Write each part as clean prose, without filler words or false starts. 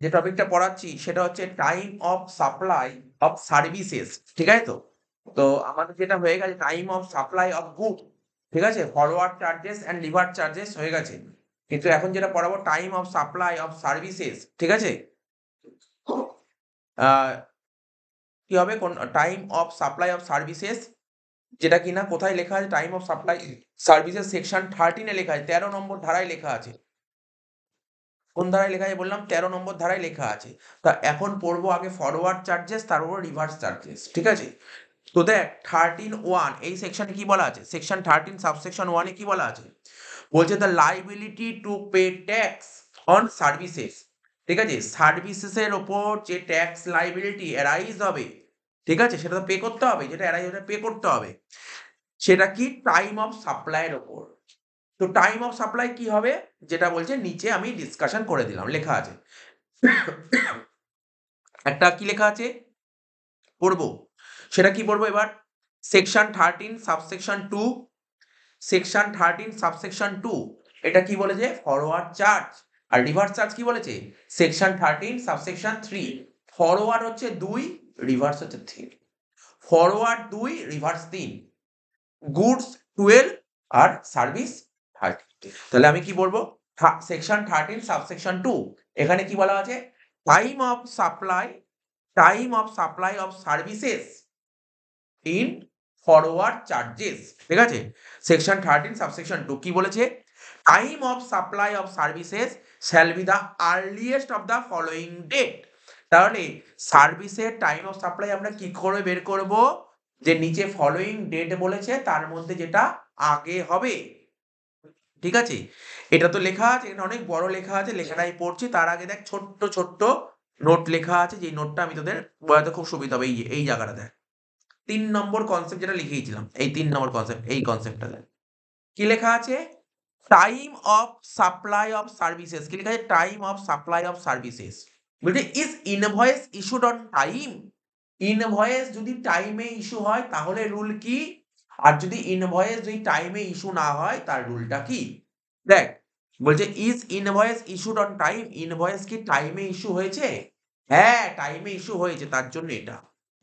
যে টপিকটা পড়াচ্ছি সেটা হচ্ছে time of supply of services, ঠিক আছে? তো আমাদের যেটা হয়ে গেছে time of supply of good, ঠিক আছে, forward charges and reverse charges হয়ে গেছে, কিন্তু এখন যেটা পড়াবো time of supply of services, ঠিক আছে? কি হবে কোন time of supply of services, যেটা কিনা কোথায় লেখা আছে, time of supply services section 13 লেখা আছে, 13 নম্বর ধারায় লেখা আছে। কোন ধারায় লেখা আছে বললাম? 13 নম্বর ধারায় লেখা আছে। তা এখন পড়বো আগে ফরওয়ার্ড চার্জেস, তারপর রিভার্স চার্জেস, ঠিক আছে? তো দেখ 13(1) এই সেকশনে কি বলা আছে, সেকশন 13 সাবসেকশন 1 এ কি বলা আছে? বলছে the liability to pay tax on services, ঠিক আছে, সার্ভিসেসের ওপর যে ট্যাক্স লাইবিলিটি অ্যারাইজ হবে, ঠিক আছে, সেটা তো পে করতে হবে, যেটা অ্যারাইজ হবে পে করতে হবে, সেটা কি টাইম অফ সাপ্লাইয়ের ওপর। তো টাইম অফ সাপ্লাই কি হবে, যেটা বলছে নিচে আমি ডিসকাশন করে দিলাম, লেখা আছে। একটা কি লেখা আছে পড়বো, সেটা কি পড়বো এবার? সেকশন 13 সাবসেকশন 2, সেকশন 13 সাবসেকশন 2 এটা কি বলেছে? Forward charge. আর রিভার্স চার্জ কি বলেছে? Section 13 subsection 3। ফরওয়ার্ড হচ্ছে 2, রিভার্স হচ্ছে 3। ফরওয়ার্ড 2, রিভার্স 3, গুডস 12 আর সার্ভিস 30। তাহলে আমি কি বলবো? সেকশন 13 সাবসেকশন 2 এখানে কি বলা আছে? Time of supply, time of supply of services in forward charges, ঠিক আছে? সেকশন 13 সাবসেকশন 2 কি বলেছে? Time of supply of services shall be the earliest of the following date. তাহলে সার্ভিসের টাইম অফ সাপ্লাই আমরা কি করে বের করব? যে নিচে ফলোইং ডেট বলেছে তার মধ্যে যেটা আগে হবে, ঠিক আছে? এটা তো লেখা আছে, এটা অনেক বড় লেখা আছে, লেখাটাই পড়ছি, তার আগে দেখ ছোট্ট ছোট্ট নোট লেখা আছে, যে নোটটা আমি তোদের বোঝাতে খুব সুবিধা হবে। এই জায়গাটা দেখ, 3 নম্বর কনসেপ্ট যেটা লিখেছিলাম, এই 3 নম্বর কনসেপ্ট, এই কনসেপ্টটা দেখ কি লেখা আছে? Time of supply of services, কি লেখা আছে? Time of supply of services বলতে is invoice issued on time. Invoice যদি টাইমে ইস্যু হয় তাহলে রুল কি, আর যদি ইনভয়েস যদি টাইমে ইস্যু না হয় তার রুলটা কি? দেখ বলছে is invoice issued on time, invoice কি টাইমে ইস্যু হয়েছে? হ্যাঁ টাইমে ইস্যু হয়েছে, তার জন্য এটা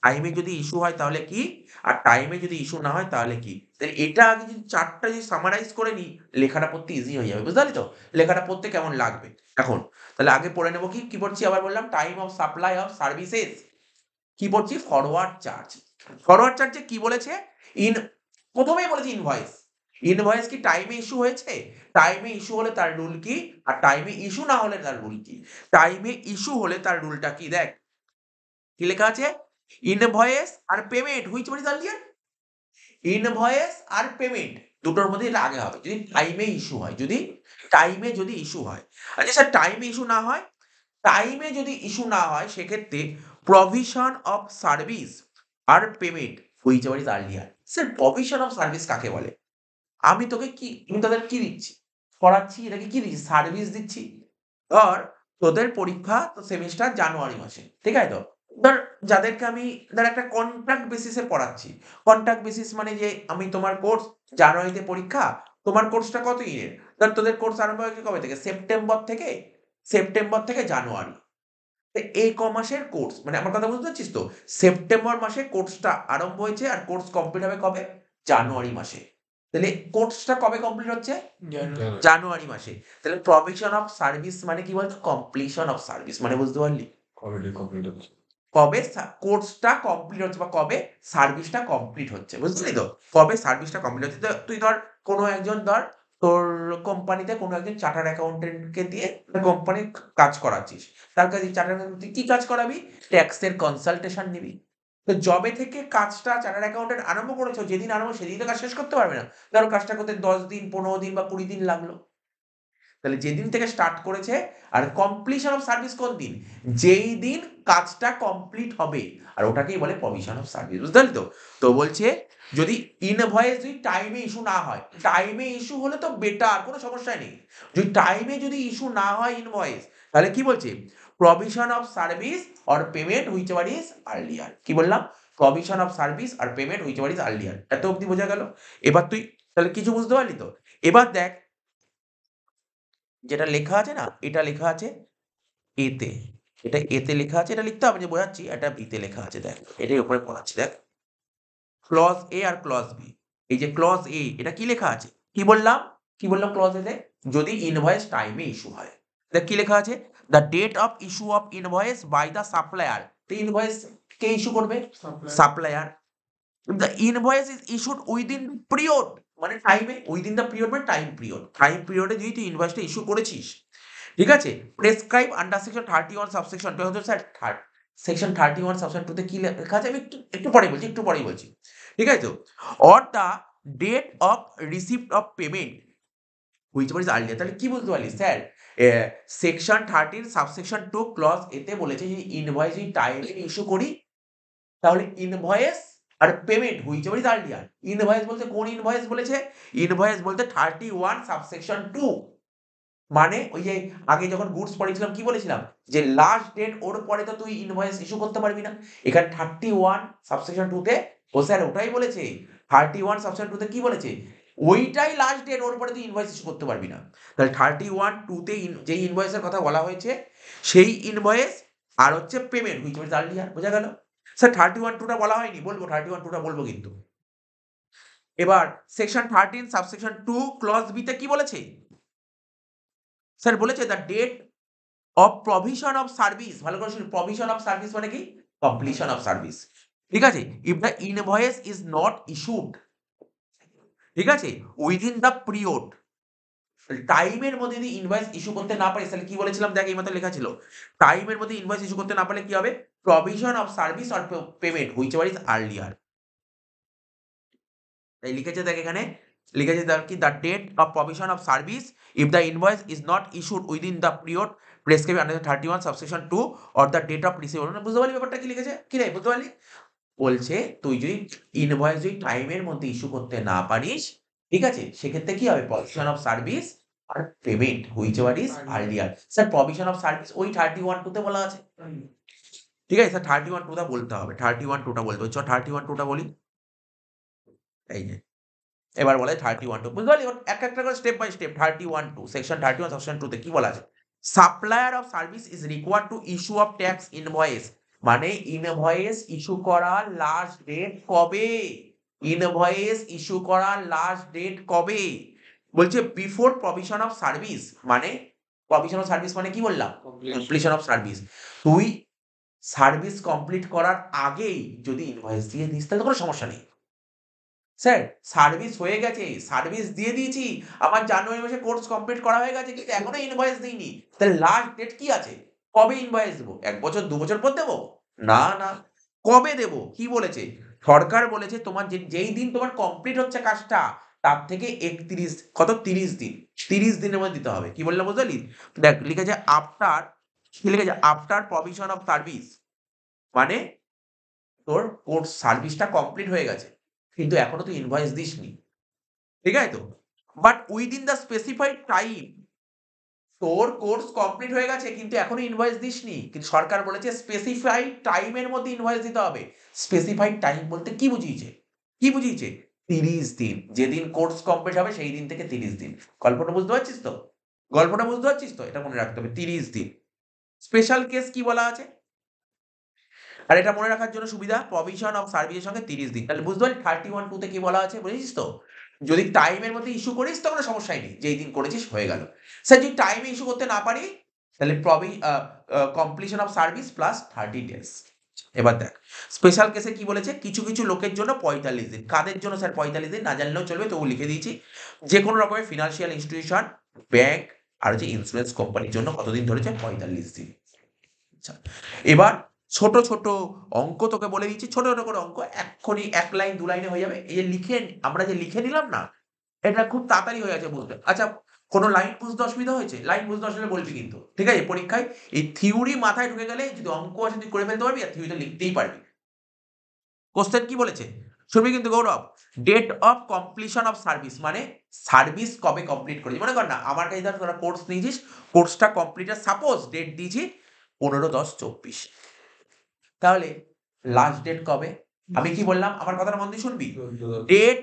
টাইমে যদি ইস্যু হয় তাহলে কি, আর টাইমে যদি ইস্যু না হয় তাহলে কি। তাহলে এটা আগে যদি চারটা যদি সামারাইজ করে নিই, লেখাটা পড়তে ইজি হয়ে যাবে, বুঝতে পারলি তো? লেখাটা পড়তে কেমন লাগবে এখন? তাহলে আগে পড়ে নেবো কি পড়ছি, আবার বললাম time of supply of services, কি পড়ছি? Forward charge. ফরওয়ার্ড চার্জে কি বলেছে? ইন প্রথমেই বলেছে ইনভয়েস, ইনভয়েস কি টাইমে ইস্যু হয়েছে? টাইমে ইস্যু হলে তার রুল কি, আর টাইমে ইস্যু না হলে তার রুল কি? টাইমে ইস্যু হলে তার রুলটা কি, দেখ কি লেখা আছে? ইনভয়েস আর payment which one is earlier? Invoice আর পেমেন্ট দুটোর মধ্যে এটা আগে হবে যদি টাইমে ইস্যু হয়, যদি টাইমে যদি ইস্যু হয়। আচ্ছা স্যার টাইমে ইস্যু না হয়, টাইমে যদি ইস্যু না হয় সেক্ষেত্রে প্রভিশন অফ সার্ভিস আর payment whichever is earlier. Sir provision of service কাকে বলে? আমি তোকে কি, আমি তাদের কি দিচ্ছি, পড়াচ্ছি, এটাকে কি দিচ্ছি? সার্ভিস দিচ্ছি। ধর তোদের পরীক্ষা তো সেমিস্টার জানুয়ারি মাসে, ঠিক আছে? তো ধর যাদেরকে আমি ধর একটা কন্ট্রাক্ট বেসিসে পড়াচ্ছি, কন্ট্রাক্ট বেসিস মানে যে আমি তোমার কোর্স জানুয়ারিতে পরীক্ষা, তোমার কোর্সটা কত ইয়ের? ধর তোদের কোর্স আরম্ভ হয়েছে কবে থেকে? সেপ্টেম্বর থেকে, সেপ্টেম্বর থেকে জানুয়ারি, তো এই কমাসের কোর্স, মানে আমার কথা বুঝতে পারছিস তো? সেপ্টেম্বর মাসে কোর্সটা আরম্ভ হয়েছে আর কোর্স কমপ্লিট হবে কবে? জানুয়ারি মাসে। তাহলে কোর্সটা কবে কমপ্লিট হচ্ছে? জানুয়ারি মাসে। তাহলে প্রভিশন অফ সার্ভিস মানে কি বলতো? কমপ্লিশন অফ সার্ভিস মানে, বুঝতে পারলি? কবে কোর্সটা কমপ্লিট হচ্ছে বা কবে সার্ভিসটা কমপ্লিট হচ্ছে, বুঝলি তো? কবে সার্ভিসটা কমপ্লিট হচ্ছে। তুই ধর কোনো একজন ধর তোর কোম্পানিতে কোনো একজন চার্টার্ড অ্যাকাউন্টেন্টকে দিয়ে কোম্পানির কাজ করাচ্ছিস, তার কাছে চার্টার্ড অ্যাকাউন্টেন্ট তুই কি কাজ করাবি? ট্যাক্সের কনসালটেশন নিবি। তো জবে থেকে কাজটা চার্টার্ড অ্যাকাউন্টেন্ট আরম্ভ করেছো, যেদিন আরম্ভ সেদিন তো কাজ শেষ করতে পারবে না। ধরো কাজটা করতে 10 দিন, 15 দিন বা 20 দিন লাগলো। তাহলে যেদিন থেকে স্টার্ট করেছে, আর কমপ্লিশন অফ সার্ভিস কোন দিন? যেই দিন কাজটা কমপ্লিট হবে, আর ওটাকেই বলে প্রভিশন অফ সার্ভিস, বুঝতে পারলি তো? তো বলছে যদি ইনভয়েস যদি টাইমে ইস্যু না হয়, টাইমে ইস্যু হলে তো বেটার, কোনো সমস্যা নেই। যদি টাইমে যদি ইস্যু না হয় ইনভয়েস, তাহলে কি বলছে? Provision of service or payment whichever is earlier. কি বললাম? প্রভিশন অফ সার্ভিস আর payment whichever is earlier. এত অবধি বোঝা গেল? এবার তুই তাহলে কিছু বুঝতে পারলি তো? এবার দেখ যেটা লেখা আছে না, এটা লেখা আছে এতে, এটা এতে লেখা আছে, এটা লিখতে হবে যে বোঝাচ্ছি, এটা বিতে লেখা আছে, দেখ এটাই উপরে পড়াচ্ছি, দেখ ক্লজ এ আর ক্লজ বি। এই যে ক্লজ এ, এটা কি লেখা আছে, কি বললাম ক্লজ এতে, যদি ইনভয়েস টাইমে ইস্যু হয়, দেখ কি লেখা আছে, the date of issue of invoice by the supplier. তো ইনভয়েস কে ইস্যু করবে, supplier. The invoice is issued within period, মানে টাইমে, উইদিন দ্য পিরিয়ড মানে টাইম পিরিয়ডে যদি তুই ইনভয়েসটা ইস্যু করেছিস, ঠিক আছে, প্রেসক্রাইব আন্ডার সেকশন 31 সাবসেকশন 2, হয়তো স্যার সেকশন 31 সাবসেকশন 2 তে কি লেখা আছে, আমি একটু পরেই বলছি, ঠিক আছে তো, or the date of receipt of payment which was earlier. তাহলে কি বলতে পারলি স্যার, সেকশন 13 সাবসেকশন 2 ক্লজ এতে বলেছে যে ইনভয়েস যদি টাইমে ইস্যু করি, তাহলে ইনভয়েস আর payment whichever is earlier. Invoice বলতে কোন ইনভয়েস বলেছে, ইনভয়েস বলতে 31 সাবসেকশন 2, মানে ওই যে আগে যখন গুডস পড়েছিলাম কি বলেছিলাম, যে লাস্ট ডেট ওর পরে তো তুই ইনভয়েস ইস্যু করতে পারবি না। এখানে 31 সাবসেকশন 2 তে, ও স্যার ওটাই বলেছে, 31 সাবসেকশন 2 তে কি বলেছে, ওইটাই লাস্ট ডেট, ওর পরে তুই ইনভয়েস ইস্যু করতে পারবি না। তাহলে 31 2 তে যে ইনভয়েসের কথা বলা হয়েছে, সেই ইনভয়েস আর হচ্ছে পেমেন্ট হুইচ ওয়াজ আর্লিয়ার, বোঝা গেল। স্যার 31 2টা বলা হয়নি, বলবো 31 2টা বলবো কিন্তু। এবার সেকশন 13 সাবসেকশন 2 ক্লজ বি তে কি বলেছে, স্যার বলেছে the date of provision of service, ভালো করে শুনুন, প্রভিশন অফ সার্ভিস মানে কি, কমপ্লিশন অফ সার্ভিস, ঠিক আছে, if the invoice is not issued, ঠিক আছে, উইদিন দ্য পিরিয়ড, টাইমের মধ্যে যদি ইনভয়েস ইস্যু করতে না পারে, তাহলে কি বলেছিলাম, দেখ এই মতো লেখা ছিল, টাইমের মধ্যে ইনভয়েস ইস্যু করতে না পারলে কি হবে, provision of service or payment whichever is earlier. তাই লিখেছে, দেখ এখানে লিখেছে কি, the date of provision of service if the invoice is not issued within the period prescribe under 31 subsection 2 or the date of receive. বুঝতে পারলি ব্যাপারটা কি লিখেছে, কি রে বুঝতে পারলি, বলছে তুই যদি ইনভয়েস যদি টাইমের মধ্যে ইস্যু করতে না পারিস, ঠিক আছে, সেক্ষেত্রে কি হবে, প্রভিশন অফ সার্ভিস আর payment whichever is earlier. Sir provision of service ওই 31 2 তে বলা আছে, ঠিক আছে স্যার 31 2টা বলতে হবে, 31 2টা বলতে হবে, চ 31 2টা বলি, এই যে এবার বলে 31 2, বুঝতে পারলি, একটা করে step by step. 31 2 section 31 section 2 তে কি বলা আছে, supplier of service is required to issue of tax invoice, মানে ইনভয়েস ইস্যু করার লাস্ট ডেট কবে, ইনভয়েস ইস্যু করার লাস্ট ডেট কবে, বলছে বিফোর প্রভিশন অফ সার্ভিস, মানে প্রভিশন অফ সার্ভিস মানে কি বললাম, কমপ্লিশন অফ সার্ভিস, তুই সার্ভিস কমপ্লিট করার আগেই যদি ইনভয়েস দিয়ে দিস তাহলে কোনো সমস্যা নেই। স্যার সার্ভিস হয়ে গেছে, সার্ভিস দিয়ে দিয়েছি, আমার জানুয়ারি মাসে কোর্স কমপ্লিট করা হয়ে গেছে, কিন্তু এখনো ইনভয়েস দিইনি, তাহলে লাস্ট ডেট কি আছে, কবে ইনভয়েস দেবো, 1 বছর 2 বছর পর দেবো, না না, কবে দেবো, কি বলেছে, সরকার বলেছে তোমার যেই দিন তোমার কমপ্লিট হচ্ছে কাজটা, তার থেকে 31 কত 30 দিন, 30 দিনের মধ্যে দিতে হবে। কি বললাম বুঝতে পারলি, দেখ লিখেছে আফটার, কি লিখেছে, আফটার প্রভিশন অফ সার্ভিস, মানে তোর কোর্স সার্ভিসটা কমপ্লিট হয়ে গেছে, কিন্তু এখনো তুই ইনভয়েস দিসনি, ঠিক আছে তো, but within the specified time, তোর কোর্স কমপ্লিট হয়ে গেছে কিন্তু এখনো ইনভয়েস দিসনি, কিন্তু সরকার বলেছে স্পেসিফাইড টাইমের মধ্যে ইনভয়েস দিতে হবে। স্পেসিফাইড টাইম বলতে কি বুঝিয়েছে, 30 দিন, যেদিন কোর্স কমপ্লিট হবে সেই দিন থেকে 30 দিন। গল্পটা বুঝতে পারছিস তো, এটা মনে রাখতে হবে, 30 দিন। স্পেশাল কেস কি বলা আছে, আর এটা মনে রাখার জন্য সুবিধা, প্রভিশন অফ সার্ভিসের সঙ্গে 30 দিন, তাহলে বুঝতে পারলি 31 2 তে কি বলা আছে, বুঝেছিস তো, যদি টাইমের মধ্যে ইস্যু করিস তো কোনো সমস্যাই নেই, যেই দিন করেছিস হয়ে গেল। স্যার যদি টাইমে ইস্যু করতে না পারি, তাহলে completion of service plus 30 days. এবার দেখ স্পেশাল কেসে কি বলেছে, কিছু কিছু লোকের জন্য 45 দিন, কাদের জন্য স্যার 45 দিন, না জানলেও চলবে, তবু লিখে দিয়েছি, যে কোনো রকমের ফিনান্সিয়াল ইনস্টিটিউশন, ব্যাংক আর হচ্ছে ইন্স্যুরেন্স কোম্পানির জন্য কতদিন ধরেছে, 45 দিন। আচ্ছা, এবার ছোট ছোট অঙ্ক তোকে বলে দিচ্ছি, ছোট ছোট করে অঙ্ক, এক্ষুনি 1 লাইন 2 লাইনে হয়ে যাবে, এই যে আমরা যে লিখে নিলাম না, এটা খুব তাড়াতাড়ি হয়ে যাচ্ছে বুঝতে। আচ্ছা, কোনো লাইন বুঝতে অসুবিধা হয়েছে, লাইন বুঝতে অসুবিধা বলবি কিন্তু, ঠিক আছে, পরীক্ষায় এই থিওরি মাথায় ঢুকে গেলে যদি অঙ্ক আছে তুই করে ফেলতে পারবি, আর থিওরিটা লিখতেই পারবি। কোশ্চেন কি বলেছে শুনবি কিন্তু Gaurav, date of completion of service, মানে সার্ভিস কবে কমপ্লিট করেছি, মনে কর না আমার কাছে ধর তোরা কোর্স নিয়েছিস, কোর্সটা কমপ্লিটের সাপোজ ডেট দিয়েছি 15/10/24, তাহলে লাস্ট ডেট কবে, আমি কি বললাম, আমার কথাটা মন দিয়ে শুনবি, ডেট,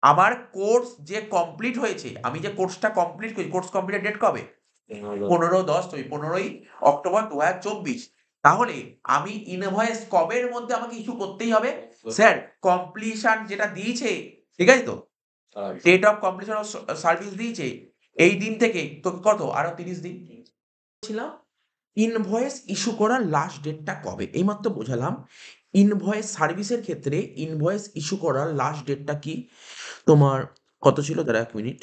আমার কোর্স যে কমপ্লিট হয়েছে, আমি যে কোর্সটা কমপ্লিট করি, কোর্স কমপ্লিটের ডেট কবে, 15ই অক্টোবর 2024। তাহলে আমি ইনভয়েস কবের মধ্যে আমাকে ইস্যু করতেই হবে? স্যার কমপ্লিশন যেটা দিয়েছে, ঠিক আছে তো? Date of completion of service দিয়েছে এই দিন থেকে তো কত আরো 30 দিন ছিলাম। ইনভয়েস ইস্যু করার লাস্ট ডেটটা কবে? এইমাত্র বোঝালাম। ইনভয়েস সার্ভিসের ক্ষেত্রে ইনভয়েস ইস্যু করার লাস্ট ডেটটা কি? তোমার কত ছিল? দাঁড়া 1 মিনিট।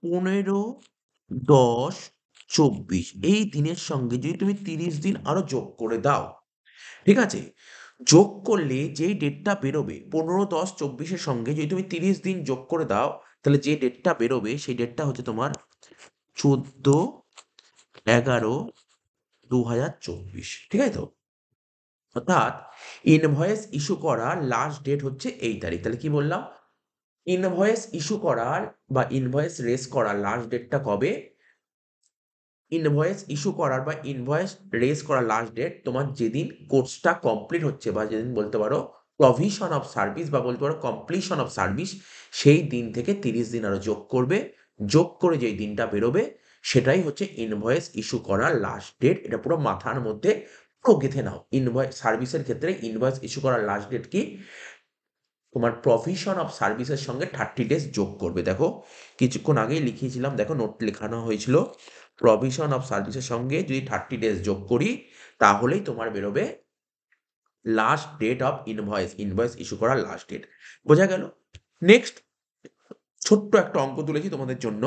15/10/24 এই দিনের সঙ্গে যদি তুমি 30 দিন আরো যোগ করে দাও, ঠিক আছে? যোগ করলে যেই ডেটটা বেরোবে 15/10/24 এর সঙ্গে যদি তুমি 30 দিন যোগ করে দাও, তাহলে যে ডেটটা বেরোবে সেই ডেটটা হচ্ছে তোমার 14/11/2024, ঠিক আছে তো? অর্থাৎ ইনভয়েস ইস্যু করার লাস্ট ডেট হচ্ছে এই তারিখ। তাহলে কি বললাম? ইনভয়েস ইস্যু করার বা ইনভয়েস রেজ করার লাস্ট ডেটটা কবে? ইনভয়েস ইস্যু করার বা ইনভয়েস রেজ করার লাস্ট ডেট তোমার যেদিন কোর্সটা কমপ্লিট হচ্ছে বা যেদিন বলতে পারো প্রভিশন অফ সার্ভিস বা বলতে পারো কমপ্লিশন অফ সার্ভিস, সেই দিন থেকে 30 দিন আরো যোগ করবে। যোগ করে যেই দিনটা বেরোবে সেটাই হচ্ছে ইনভয়েস ইস্যু করার লাস্ট ডেট। এটা পুরো মাথার মধ্যে পুরো গেঁথে নাও। ইনভয়েস সার্ভিসের ক্ষেত্রে ইনভয়েস ইস্যু করার লাস্ট ডেট কি? তোমার প্রভিশন অফ সার্ভিসের সঙ্গে 30 ডেজ যোগ করবে। দেখো কিছুক্ষণ আগেই লিখিয়েছিলাম, দেখো নোট লেখানো হয়েছিল। প্রভিশন অফ সার্ভিসের সঙ্গে যদি 30 ডেজ যোগ করি তাহলেই তোমার বেরোবে last date of invoice, invoice issue করার লাস্ট ডেট। বোঝা গেল? নেক্সট ছোট্ট একটা অঙ্ক তুলেছি তোমাদের জন্য।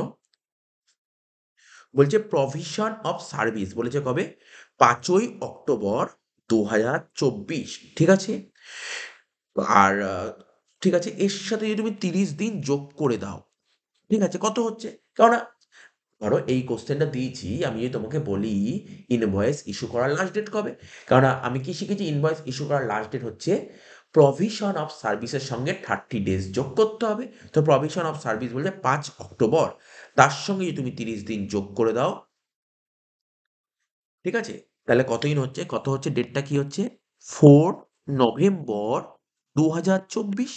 বলছে প্রভিশন অফ সার্ভিস বলেছে কবে? 5ই অক্টোবর 2024, ঠিক আছে? আর ঠিক আছে, এর সাথে যদি তুমি 30 দিন যোগ করে দাও, ঠিক আছে? কত হচ্ছে? কেননা ধরো এই কোশ্চেনটা দিয়েছি, আমি যদি তোমাকে বলি ইনভয়েস ইস্যু করার লাস্ট ডেট কবে? কেননা আমি কি শিখেছি? ইনভয়েস ইস্যু করার লাস্ট ডেট হচ্ছে প্রভিশন অফ সার্ভিসের সঙ্গে 30 ডেজ যোগ করতে হবে। তো প্রভিশন অফ সার্ভিস বলতে 5 অক্টোবর, তার সঙ্গে যদি তুমি 30 দিন যোগ করে দাও, ঠিক আছে? তাহলে কত দিন হচ্ছে? কত হচ্ছে? ডেটটা কি হচ্ছে? 4 নভেম্বর 2024,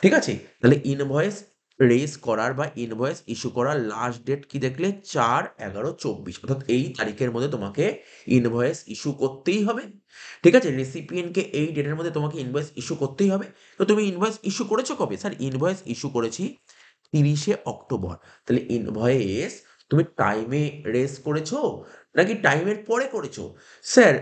ঠিক আছে? তাহলে ইনভয়েস রেজ করার বা ইনভয়েস ইস্যু করার লাস্ট ডেট কি দেখলে? 4/11/24, অর্থাৎ এই তারিখের মধ্যে তোমাকে ইনভয়েস ইস্যু করতেই হবে, ঠিক আছে? রেসিপিয়েন্টকে এই ডেটের মধ্যে তোমাকে ইনভয়েস ইস্যু করতেই হবে। তো তুমি ইনভয়েস ইস্যু করেছো কবে? স্যার ইনভয়েস ইস্যু করেছি 30শে অক্টোবর। তাহলে ইনভয়েস তুমি টাইমে রেজ করেছো নাকি টাইমের পরে করেছো? স্যার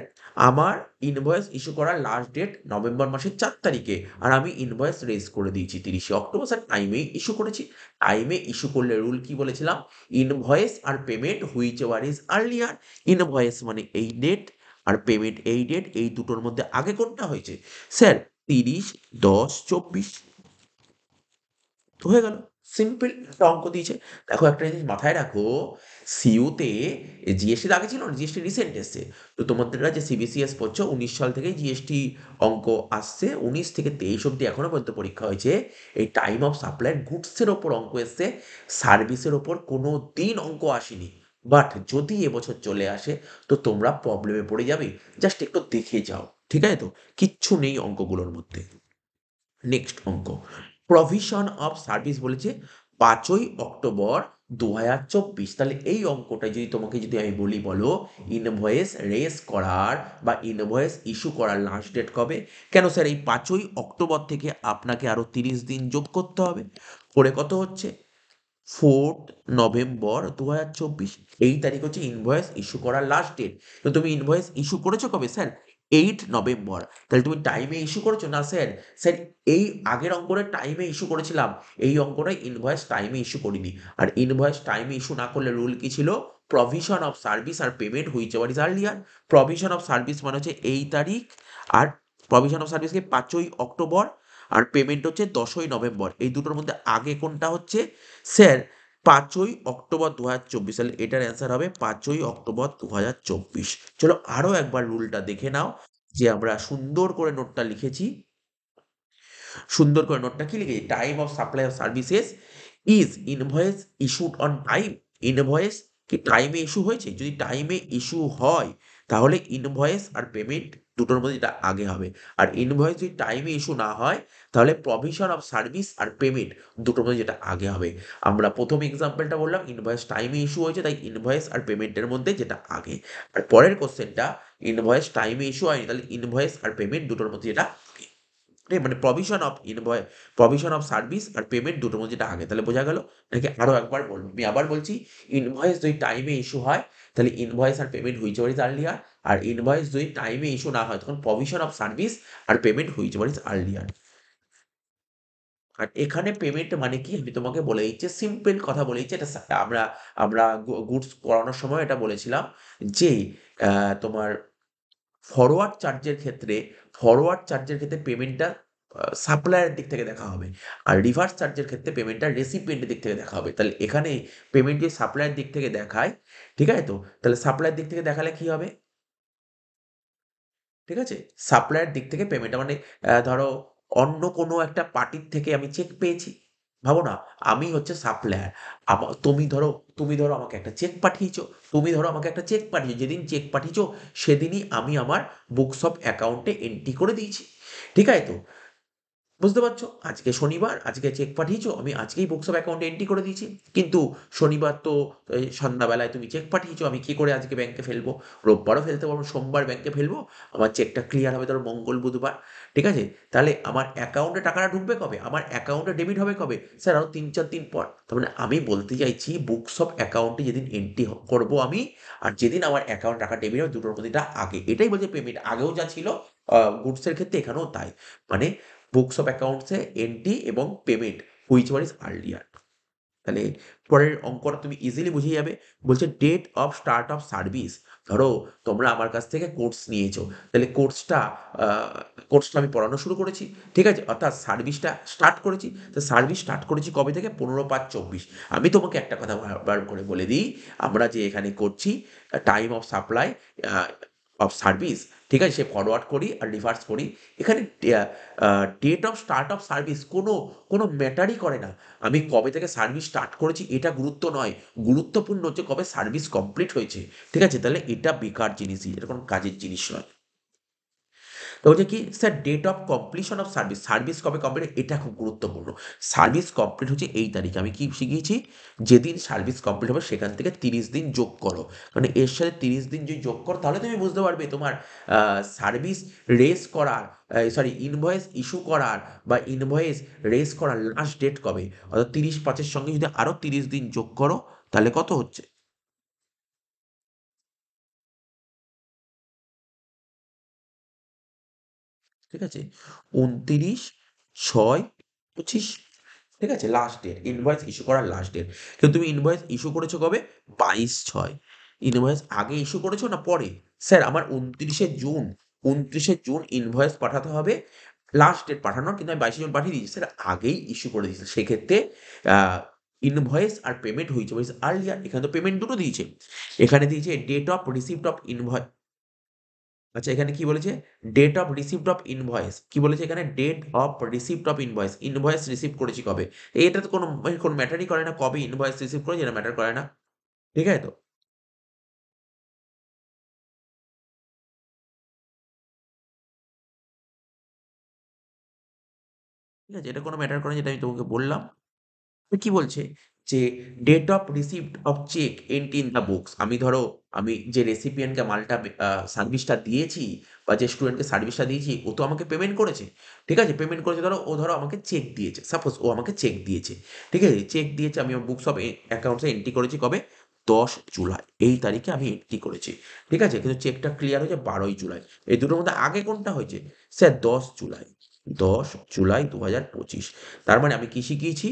আমার ইনভয়েস ইস্যু করার লাস্ট ডেট নভেম্বর মাসের 4 তারিখে, আর আমি ইনভয়েস রেজ করে দিয়েছি 30শে অক্টোবর। স্যার টাইমেই ইস্যু করেছি। টাইমে ইস্যু করলে রুল কি বলেছিলাম? ইনভয়েস আর payment whichever is earlier. Invoice মানে এই ডেট আর পেমেন্ট এই ডেট, এই দুটোর মধ্যে আগে কোনটা হয়েছে? স্যার 30/10/24 তো হয়ে গেল। সিম্পল একটা অঙ্ক দিয়েছে। দেখো একটা জিনিস মাথায় রাখো, সিইউতে জিএসটি আগে ছিল না, জিএসটি রিসেন্ট এসছে। তো তোমাদেররা যে সিবিসিএস পড়ছো 19 সাল থেকেই জিএসটি অঙ্ক আসছে, 19 থেকে 23 অব্দি এখনো পর্যন্ত পরীক্ষা হয়েছে। এই টাইম অফ সাপ্লাই গুডসের ওপর অঙ্ক এসছে, সার্ভিসের ওপর কোনো দিন অঙ্ক আসেনি। বাট যদি এবছর চলে আসে তো তোমরা প্রবলেমে পড়ে যাবে। জাস্ট একটু দেখে যাও, ঠিক আছে তো? কিচ্ছু নেই অঙ্কগুলোর মধ্যে। নেক্সট অঙ্ক, প্রভিশন অফ সার্ভিস বলেছে 5ই অক্টোবর 2024। তাহলে এই অঙ্কটা যদি তোমাকে যদি আমি বলি, বলো ইনভয়েস রেজ করার বা ইনভয়েস ইস্যু করার লাস্ট ডেট কবে? কেন স্যার এই 5ই অক্টোবর থেকে আপনাকে আরো 30 দিন যোগ করতে হবে। করে কত হচ্ছে? 4 নভেম্বর 2024, এই তারিখ হচ্ছে ইনভয়েস ইস্যু করার লাস্ট ডেট। তো তুমি ইনভয়েস ইস্যু করেছো কবে? Sir 8 November. তাহলে তুমি টাইমে ইস্যু করেছো না? স্যার স্যার এই আগের অঙ্কটা টাইমে ইস্যু করেছিলাম, এই অঙ্কটাই ইনভয়েস টাইমে ইস্যু করিনি। আর ইনভয়েস টাইমে ইস্যু না করলে রুল কি ছিল? প্রভিশন অফ সার্ভিস আর payment whichever is earlier. Provision of service মানে হচ্ছে এই তারিখ, আর প্রভিশন অফ সার্ভিসকে 5ই অক্টোবর, আর পেমেন্ট হচ্ছে 10ই নভেম্বর। এই দুটোর মধ্যে আগে কোনটা হচ্ছে? স্যার 5ই অক্টোবর 2024। তাহলে এটার অ্যান্সার হবে 5ই অক্টোবর 2024। চলো আরো একবার রুলটা দেখে নাও, যে আমরা সুন্দর করে নোটটা লিখেছি। সুন্দর করে নোটটা কি লিখেছি? Time of supply of services is invoice issued on time. Invoice কি টাইমে ইস্যু হয়েছে? যদি টাইমে ইস্যু হয় তাহলে ইনভয়েস আর পেমেন্ট দুটোর মধ্যে যেটা আগে হবে। আর ইনভয়েস যদি টাইমে ইস্যু না হয় তাহলে প্রভিশন অফ সার্ভিস আর পেমেন্ট দুটোর মধ্যে যেটা আগে হবে। আমরা প্রথম এক্সাম্পলটা বললাম ইনভয়েস টাইমে ইস্যু হয়েছে তাই ইনভয়েস আর পেমেন্টের মধ্যে যেটা আগে। আর পরের কোশ্চেনটা ইনভয়েস টাইমে ইস্যু হয়নি তাহলে ইনভয়েস আর পেমেন্ট দুটোর মধ্যে যেটা আগে। মানে প্রভিশন অফ সার্ভিস আর পেমেন্ট দুটোর মধ্যে যেটা আগে। তাহলে বোঝা গেল? নাকি আরো একবার বলবো? আমি আবার বলছি, ইনভয়েস যদি টাইমে ইস্যু হয় তাহলে ইনভয়েস আর পেমেন্ট হুইচএভার ইজ আর্লিয়ার। আর ইনভয়েস যদি টাইমে ইস্যু না হয় তখন প্রভিশন অফ সার্ভিস আর পেমেন্ট হুইচএভার ইজ আর্লিয়ার। আর এখানে পেমেন্ট মানে কি আমি তোমাকে বলে দিচ্ছি, সিম্পল কথা বলে দিচ্ছি। এটা আমরা আমরা গুডস করানোর সময় এটা বলেছিলাম যে তোমার ফরওয়ার্ড চার্জের ক্ষেত্রে পেমেন্টটা সাপ্লায়ারের দিক থেকে দেখা হবে। আর রিভার্স চার্জের ক্ষেত্রে পেমেন্টটা রেসিপিয়েন্টের দিক থেকে দেখা হবে। তাহলে এখানে পেমেন্ট যদি সাপ্লায়ার দিক থেকে দেখায়, ঠিক আছে তো? তাহলে সাপ্লায়ার দিক থেকে দেখালে কি হবে? ঠিক আছে? সাপ্লায়ার দিক থেকে পেমেন্টটা মানে ধরো অন্য কোনো একটা পার্টির থেকে আমি চেক পেয়েছি। ভাবো না, আমি হচ্ছে সাপ্লায়ার। তুমি ধরো আমাকে একটা চেক পাঠিয়েছো। যেদিন চেক পাঠিয়েছো সেদিনই আমি আমার বুকস অফ অ্যাকাউন্টে এন্ট্রি করে দিয়েছি। ঠিক আছে তো? বুঝতে পারছো? আজকে শনিবার, আজকে চেক পাঠিয়েছো, আমি আজকেই বুকস অফ অ্যাকাউন্টে এন্ট্রি করে দিয়েছি। কিন্তু শনিবার তো সন্ধ্যাবেলায় তুমি চেক পাঠিয়েছো, আমি কি করে আজকে ব্যাংকে ফেলবো? রোববারও ফেলতে পারবো, সোমবার ব্যাংকে ফেলবো, আমার চেকটা ক্লিয়ার হবে ধরো মঙ্গল, বুধবার। ঠিক আছে? তাহলে আমার অ্যাকাউন্টে টাকাটা ঢুকবে কবে? আমার অ্যাকাউন্টে ডেবিট হবে কবে? স্যার আরো ৩-৪ দিন পর। তার মানে আমি বলতে চাইছি বুকস অফ অ্যাকাউন্টে যেদিন এন্ট্রি করবো আমি, আর যেদিন আমার অ্যাকাউন্ট টাকা ডেবিট হবে দুটোর মধ্যে এটা আগে। এটাই বলছে পেমেন্ট। আগেও যা ছিল গুডসের ক্ষেত্রে এখানেও তাই। মানে বুকস অফ অ্যাকাউন্টসে এন্ট্রি এবং payment which one is earlier. তাহলে পরের অঙ্কটা তুমি ইজিলি বুঝে যাবে। বলছে date of start of service. ধরো তোমরা আমার কাছ থেকে কোর্স নিয়েছো, তাহলে কোর্সটা আমি পড়ানো শুরু করেছি। ঠিক আছে? অর্থাৎ সার্ভিসটা স্টার্ট করেছি। তো সার্ভিস স্টার্ট করেছি কবে থেকে? 15/5/24। আমি তোমাকে একটা কথা বারবার করে বলে দিই, আমরা যে এখানে করছি time of supply of service, ঠিক আছে, সে ফরওয়ার্ড করি আর রিভার্স করি। এখানে date of start of service কোনো ম্যাটারই করে না। আমি কবে থেকে সার্ভিস স্টার্ট করেছি এটা গুরুত্ব নয়। গুরুত্বপূর্ণ হচ্ছে কবে সার্ভিস কমপ্লিট হয়েছে। ঠিক আছে? তাহলে এটা বেকার জিনিসই, এটা কোনো কাজের জিনিস নয়। তো বলছে কি sir date of completion of service, service কবে কমপ্লিট, এটা খুব গুরুত্বপূর্ণ। সার্ভিস কমপ্লিট হচ্ছে এই তারিখে। আমি কি শিখিয়েছি? যেদিন সার্ভিস কমপ্লিট হবে সেখান থেকে 30 দিন যোগ করো। মানে এর সাথে 30 দিন যদি যোগ করো তাহলে তুমি বুঝতে পারবে তোমার সার্ভিস রেজ করার, ইনভয়েস ইস্যু করার বা ইনভয়েস রেজ করার লাস্ট ডেট কবে। অর্থাৎ 30/5-এর সঙ্গে যদি আরো 30 দিন যোগ করো তাহলে কত হচ্ছে? ঠিক আছে? 29/6/25। ঠিক আছে? লাস্ট ডেট, ইনভয়েস ইস্যু করার লাস্ট ডেট। কিন্তু তুমি ইনভয়েস ইস্যু করেছো কবে? 22/6। ইনভয়েস আগে ইস্যু করেছো না পরে? স্যার আমার 29শে জুন ইনভয়েস পাঠাতে হবে। লাস্ট ডেট পাঠানোর, কিন্তু আমি 22শে জুন পাঠিয়ে দিয়েছি। স্যার আগেই ইস্যু করে দিয়েছি। সেক্ষেত্রে আ ইনভয়েস আর পেমেন্ট হুইচ ওয়াজ আর্লিয়ার। এখানে তো পেমেন্ট দুটো দিয়েছে। এখানে দিয়েছে date of receipt of invoice. আচ্ছা এখানে কি বলেছে? Date of receipt of invoice. কি বলেছে এখানে? Date of receipt of invoice. Invoice receive করেছি কবে? এটা তো কোনো ম্যাটারই করে না কবে ইনভয়েস রিসিভ করেছি, এটা ম্যাটার করে না। ঠিক আছে তো? ঠিক আছে? এটা কোনো ম্যাটার করে না যেটা আমি তোমাকে বললাম। কি বলছে যে date of receipt of cheque entry in the books. আমি যে রেসিপিয়েন্টকে মালটা সার্ভিসটা দিয়েছি বা যে স্টুডেন্টকে সার্ভিসটা দিয়েছি ও তো আমাকে পেমেন্ট করেছে। ঠিক আছে? পেমেন্ট করেছে, ধরো আমাকে চেক দিয়েছে। সাপোজ ও আমাকে চেক দিয়েছে। ঠিক আছে? চেক দিয়েছে, আমি আমার বুকস অফ অ্যাকাউন্টসে এন্ট্রি করেছি কবে? 10 জুলাই। এই তারিখে আমি এন্ট্রি করেছি। ঠিক আছে? কিন্তু চেকটা ক্লিয়ার হয়েছে 12ই জুলাই। এই দুটোর মধ্যে আগে কোনটা হয়েছে? স্যার 10 জুলাই। 10 জুলাই 2025। তার মানে আমি কি শিখিয়েছি?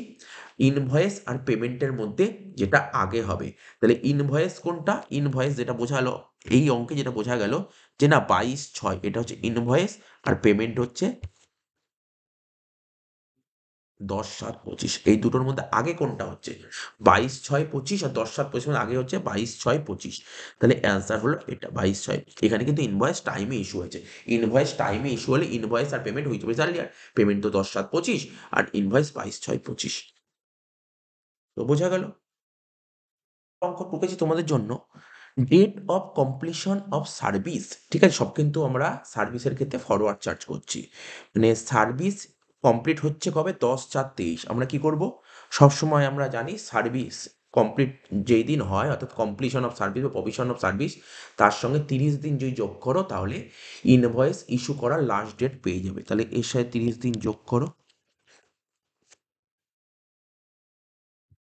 ইনভয়েস আর পেমেন্টের মধ্যে যেটা আগে হবে। তাহলে ইনভয়েস কোনটা? ইনভয়েস যেটা বোঝালো এই অঙ্কে, যেটা বোঝা গেল যে না 22/6 এটা হচ্ছে ইনভয়েস, আর পেমেন্ট হচ্ছে 10/7/25। এই দুটোর মধ্যে আগে কোনটা হচ্ছে? 22/6/25 আর 10/7/25 মধ্যে আগে হচ্ছে 22/6/25। তাহলে অ্যান্সার হলো এটা 22/6। এখানে কিন্তু ইনভয়েস টাইমে ইস্যু হয়েছে। ইনভয়েস টাইমে ইস্যু হলে ইনভয়েস আর payment which was earlier? Payment তো 10/7/25 আর ইনভয়েস 22/6/25। তো বোঝা গেল? অঙ্ক টুকেছি তোমাদের জন্য date of completion of service. ঠিক আছে, সব কিন্তু আমরা সার্ভিসের ক্ষেত্রে ফরওয়ার্ড চার্জ করছি। মানে সার্ভিস কমপ্লিট হচ্ছে কবে? 10/4/23। আমরা কি করব? সবসময় আমরা জানি সার্ভিস কমপ্লিট যেই দিন হয়, অর্থাৎ কমপ্লিশন অফ সার্ভিস বা প্রভিশন অফ সার্ভিস, তার সঙ্গে 30 দিন যদি যোগ করো তাহলে ইনভয়েস ইস্যু করার লাস্ট ডেট পেয়ে যাবে। তাহলে এর সাথে 30 দিন যোগ করো।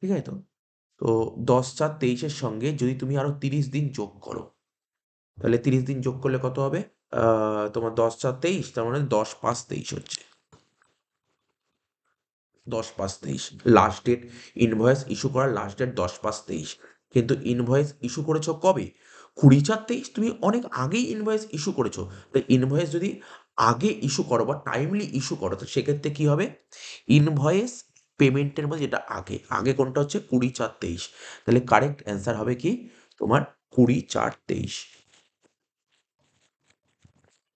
ঠিক আছে তো? তো 10/4/23-এর সঙ্গে যদি তুমি আরো 30 দিন যোগ করো, তাহলে 30 দিন যোগ করলে কত হবে? তোমার 10/4/23, তার মানে 10/5/23 হচ্ছে। 10/5/23 লাস্ট ডেট। ইনভয়েস ইস্যু করার লাস্ট ডেট 10/5/23। কিন্তু ইনভয়েস ইস্যু করেছো কবে? 20/4/23। তুমি অনেক আগেই ইনভয়েস ইস্যু করেছো। তো ইনভয়েস যদি আগে ইস্যু করো বা টাইমলি ইস্যু করো, তো সেক্ষেত্রে কি হবে? ইনভয়েস পেমেন্টের মধ্যে যেটা আগে, আগে কোনটা হচ্ছে? 20/4/23। তাহলে কারেক্ট অ্যান্সার হবে কি তোমার? 20/4/23।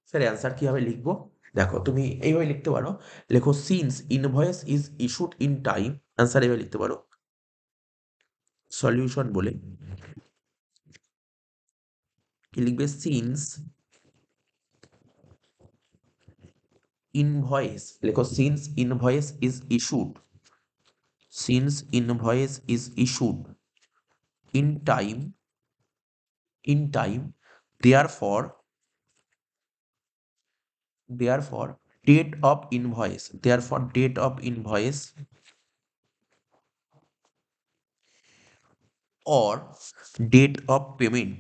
স্যার অ্যান্সার কিভাবে লিখবো? দেখো তুমি এইভাবে লিখতে পারো, লেখো since invoice is issued in time. Answer এইভাবে লিখতে পারো সলিউশন বলে। কি লিখবে? সিন্স ইনভয়েস, লেখো since invoice is issued, since invoice is issued in time, in time, therefore, therefore date of invoice, therefore date of invoice or date of payment,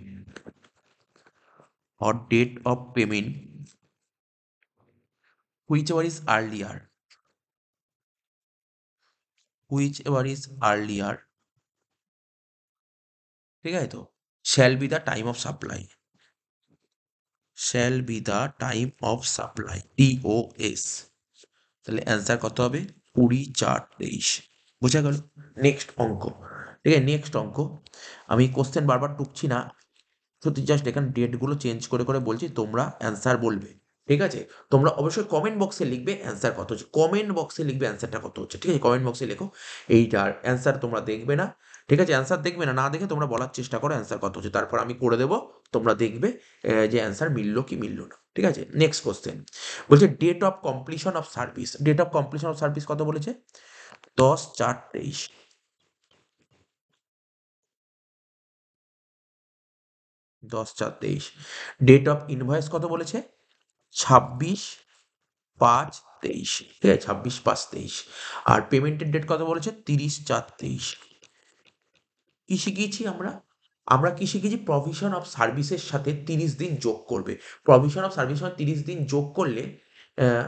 or date of payment whichever is earlier, whichever is earlier, ঠিক আছে তো, shall be the time of supply, shall be the time of supply, TOS। তাহলে answer কত হবে? 20/4/23। বোঝা গেল? Next অঙ্ক। ঠিক আছে, নেক্সট অঙ্ক। আমি কোশ্চেন বারবার টুকছি না, সত্যি জাস্ট এখানে ডেটগুলো চেঞ্জ করে করে বলছি, তোমরা অ্যান্সার বলবে। ঠিক আছে, তোমরা অবশ্যই কমেন্ট বক্সে লিখবে অ্যান্সার কত হচ্ছে, কমেন্ট বক্সে লিখবে অ্যান্সারটা কত হচ্ছে। ঠিক আছে, কমেন্ট বক্সে লেখো। এইটার অ্যান্সার তোমরা দেখবে না। ঠিক আছে, অ্যান্সার দেখবে না, না দেখে তোমরা বলার চেষ্টা করো অ্যান্সার কত হচ্ছে, তারপর আমি করে দেবো। তোমরা দেখবে যে অ্যান্সার মিললো কি মিললো না। ঠিক আছে, নেক্সট কোশ্চেন বলছে date of completion of service. Date of completion of service কত বলেছে? 10/4/23। 10/4/23। ডেট অফ ইনভয়েস কত বলেছে? 26/5/23। ঠিক আছে, 26/5/23। আর পেমেন্টের ডেট কত বলেছে? 30/4/23। কি শিখিয়েছি আমরা? আমরা কি শিখেছি? প্রভিশন অফ সার্ভিসের সাথে 30 দিন যোগ করবে। প্রভিশন অফ সার্ভিসের সঙ্গে 30 দিন যোগ করলে আহ,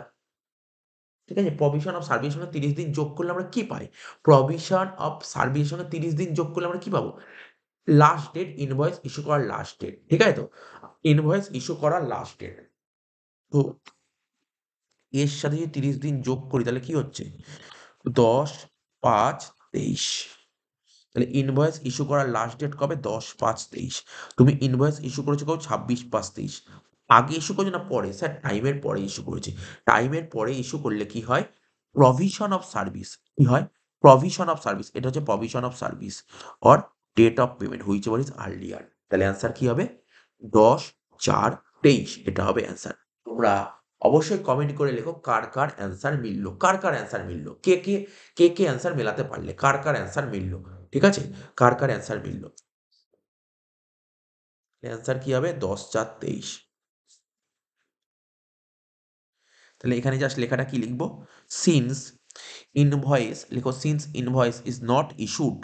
ঠিক আছে, প্রভিশন অফ সার্ভিসের সঙ্গে 30 দিন যোগ করলে আমরা কি পাই? প্রভিশন অফ সার্ভিসের সঙ্গে 30 দিন যোগ করলে আমরা কি পাবো? লাস্ট ডেট, ইনভয়েস ইস্যু করার লাস্ট ডেট। ঠিক আছে তো, ইনভয়েস ইস্যু করার লাস্ট ডেট। তো এর সাথে যদি 30 দিন যোগ করি তাহলে কি হচ্ছে? 10/5/23। তাহলে ইনভয়েস ইস্যু করার লাস্ট ডেট কবে? 10/5/23। তুমি ইনভয়েস ইস্যু করেছো কবে? 26/5/23। আগে ইস্যু করেছো না পরে? স্যার টাইমের পরে ইস্যু করেছি। টাইমের পরে ইস্যু করলে কি হয়? প্রভিশন অফ সার্ভিস কি হয়? প্রভিশন অফ সার্ভিস, এটা হচ্ছে provision of service or date of payment whichever is earlier. তাহলে অ্যান্সার কি হবে? 10/4/23 এটা হবে অ্যান্সার। তোমরা অবশ্যই কমেন্ট করে লেখো কার কার অ্যান্সার মিললো, কার কার অ্যান্সার মিললো, কে অ্যান্সার মেলাতে পারলে, কার কার অ্যান্সার মিললো। ঠিক আছে, কার কার অ্যান্সার মিললো। অ্যান্সার কি হবে? 10/4/23। তাহলে এখানে জাস্ট লেখাটা কি লিখবো? সিন্স ইনভয়েস, লিখো since invoice is not issued,